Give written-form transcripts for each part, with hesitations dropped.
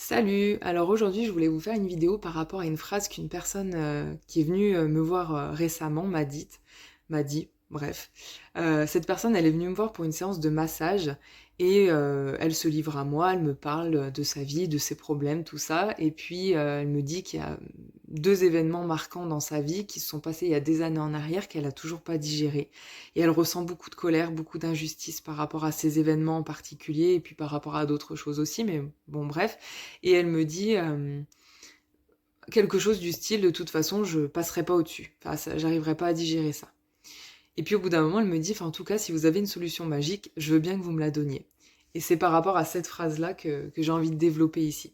Salut! Alors aujourd'hui, je voulais vous faire une vidéo par rapport à une phrase qu'une personne qui est venue me voir récemment m'a dit, bref. Cette personne, elle est venue me voir pour une séance de massage et elle se livre à moi, elle me parle de sa vie, de ses problèmes, tout ça. Et puis elle me dit qu'il y a deux événements marquants dans sa vie qui se sont passés il y a des années en arrière qu'elle a toujours pas digéré. Et elle ressent beaucoup de colère, beaucoup d'injustice par rapport à ces événements en particulier et puis par rapport à d'autres choses aussi, mais bon, bref. Et elle me dit quelque chose du style: de toute façon, je passerai pas au-dessus. Enfin, j'arriverai pas à digérer ça. Et puis au bout d'un moment, elle me dit: enfin, en tout cas, si vous avez une solution magique, je veux bien que vous me la donniez. Et c'est par rapport à cette phrase-là que j'ai envie de développer ici.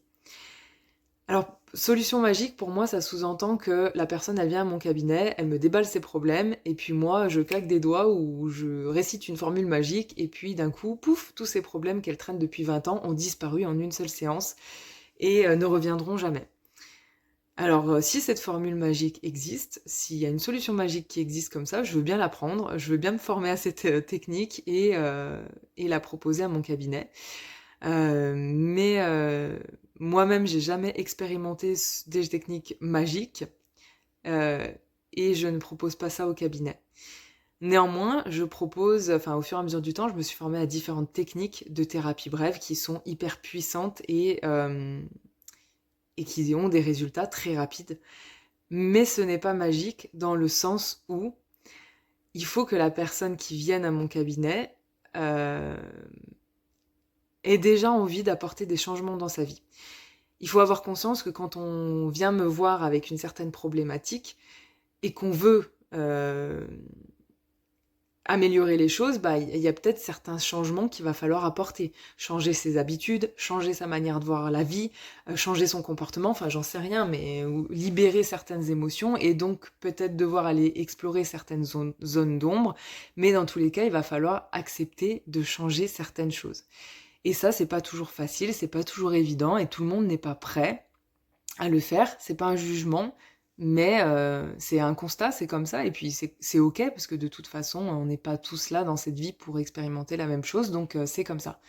Alors, solution magique, pour moi, ça sous-entend que la personne, elle vient à mon cabinet, elle me déballe ses problèmes, et puis moi, je claque des doigts ou je récite une formule magique, et puis d'un coup, pouf, tous ces problèmes qu'elle traîne depuis 20 ans ont disparu en une seule séance et ne reviendront jamais. Alors, si cette formule magique existe, s'il y a une solution magique qui existe comme ça, je veux bien l'apprendre, je veux bien me former à cette technique et la proposer à mon cabinet. Mais moi-même, j'ai jamais expérimenté des techniques magiques euh, et je ne propose pas ça au cabinet. Néanmoins, je propose, enfin au fur et à mesure du temps, je me suis formée à différentes techniques de thérapie brève qui sont hyper puissantes et qui ont des résultats très rapides. Mais ce n'est pas magique dans le sens où il faut que la personne qui vienne à mon cabinet euh, ait déjà envie d'apporter des changements dans sa vie. Il faut avoir conscience que quand on vient me voir avec une certaine problématique et qu'on veut améliorer les choses, bah il y a peut-être certains changements qu'il va falloir apporter. Changer ses habitudes, changer sa manière de voir la vie, changer son comportement, enfin j'en sais rien, mais libérer certaines émotions et donc peut-être devoir aller explorer certaines zones d'ombre, mais dans tous les cas, il va falloir accepter de changer certaines choses. Et ça, c'est pas toujours facile, c'est pas toujours évident et tout le monde n'est pas prêt à le faire. C'est pas un jugement, mais c'est un constat, c'est comme ça. Et puis c'est ok parce que de toute façon, on n'est pas tous là dans cette vie pour expérimenter la même chose, donc c'est comme ça.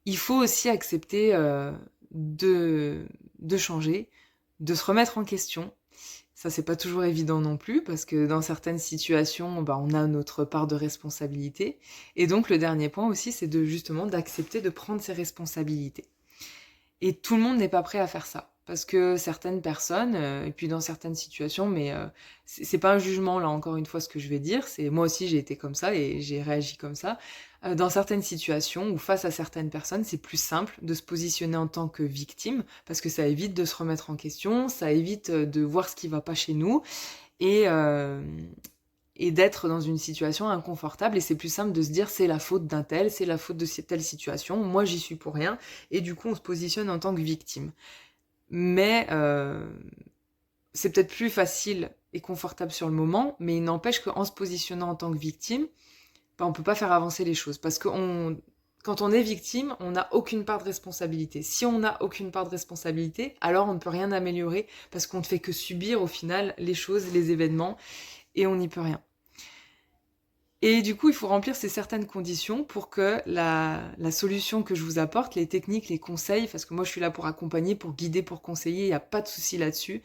Il faut aussi accepter de, de changer, de se remettre en question. Ça, c'est pas toujours évident non plus, parce que dans certaines situations, bah, on a notre part de responsabilité. Et donc, le dernier point aussi, c'est de justement d'accepter de prendre ses responsabilités. Et tout le monde n'est pas prêt à faire ça. Parce que certaines personnes, et puis dans certaines situations, mais c'est pas un jugement là encore une fois ce que je vais dire, c'est moi aussi j'ai été comme ça et j'ai réagi comme ça. Dans certaines situations ou face à certaines personnes, c'est plus simple de se positionner en tant que victime parce que ça évite de se remettre en question, ça évite de voir ce qui va pas chez nous et, euh, et d'être dans une situation inconfortable et c'est plus simple de se dire c'est la faute d'un tel, c'est la faute de telle situation, moi j'y suis pour rien et du coup on se positionne en tant que victime. Mais c'est peut-être plus facile et confortable sur le moment, mais il n'empêche qu'en se positionnant en tant que victime, bah, on peut pas faire avancer les choses parce que quand on est victime, on n'a aucune part de responsabilité. Si on n'a aucune part de responsabilité, alors on ne peut rien améliorer parce qu'on ne fait que subir au final les choses, les événements et on n'y peut rien. Et du coup, il faut remplir ces certaines conditions pour que la solution que je vous apporte, les techniques, les conseils, parce que moi je suis là pour accompagner, pour guider, pour conseiller, il n'y a pas de souci là-dessus.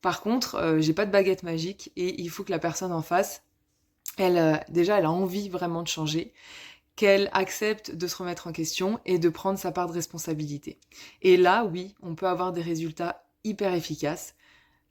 Par contre, j'ai pas de baguette magique et il faut que la personne en face, déjà, elle a envie vraiment de changer, qu'elle accepte de se remettre en question et de prendre sa part de responsabilité. Et là, oui, on peut avoir des résultats hyper efficaces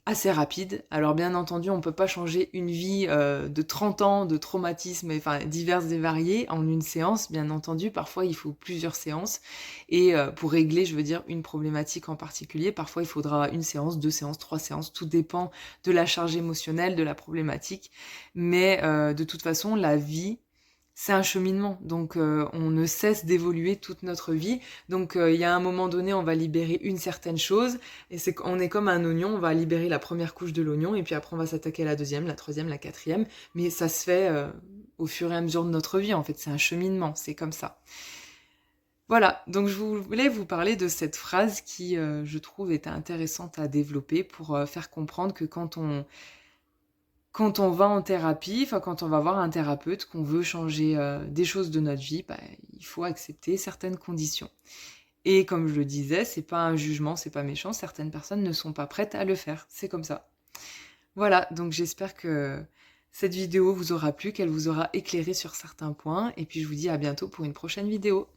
assez rapide. Alors bien entendu, on peut pas changer une vie de 30 ans de traumatismes, enfin diverses et variés, en une séance. Bien entendu, parfois il faut plusieurs séances. Et pour régler, je veux dire, une problématique en particulier, parfois il faudra une séance, deux séances, trois séances. Tout dépend de la charge émotionnelle, de la problématique. Mais de toute façon, la vie, c'est un cheminement, donc on ne cesse d'évoluer toute notre vie. Donc il y a un moment donné, on va libérer une certaine chose, et c'est qu'on est comme un oignon, on va libérer la première couche de l'oignon, et puis après on va s'attaquer à la deuxième, la troisième, la quatrième, mais ça se fait au fur et à mesure de notre vie, en fait, c'est un cheminement, c'est comme ça. Voilà, donc je voulais vous parler de cette phrase qui, je trouve, est intéressante à développer pour faire comprendre que quand on va en thérapie, enfin quand on va voir un thérapeute, qu'on veut changer des choses de notre vie, bah, il faut accepter certaines conditions. Et comme je le disais, c'est pas un jugement, c'est pas méchant, certaines personnes ne sont pas prêtes à le faire, c'est comme ça. Voilà, donc j'espère que cette vidéo vous aura plu, qu'elle vous aura éclairé sur certains points, et puis je vous dis à bientôt pour une prochaine vidéo.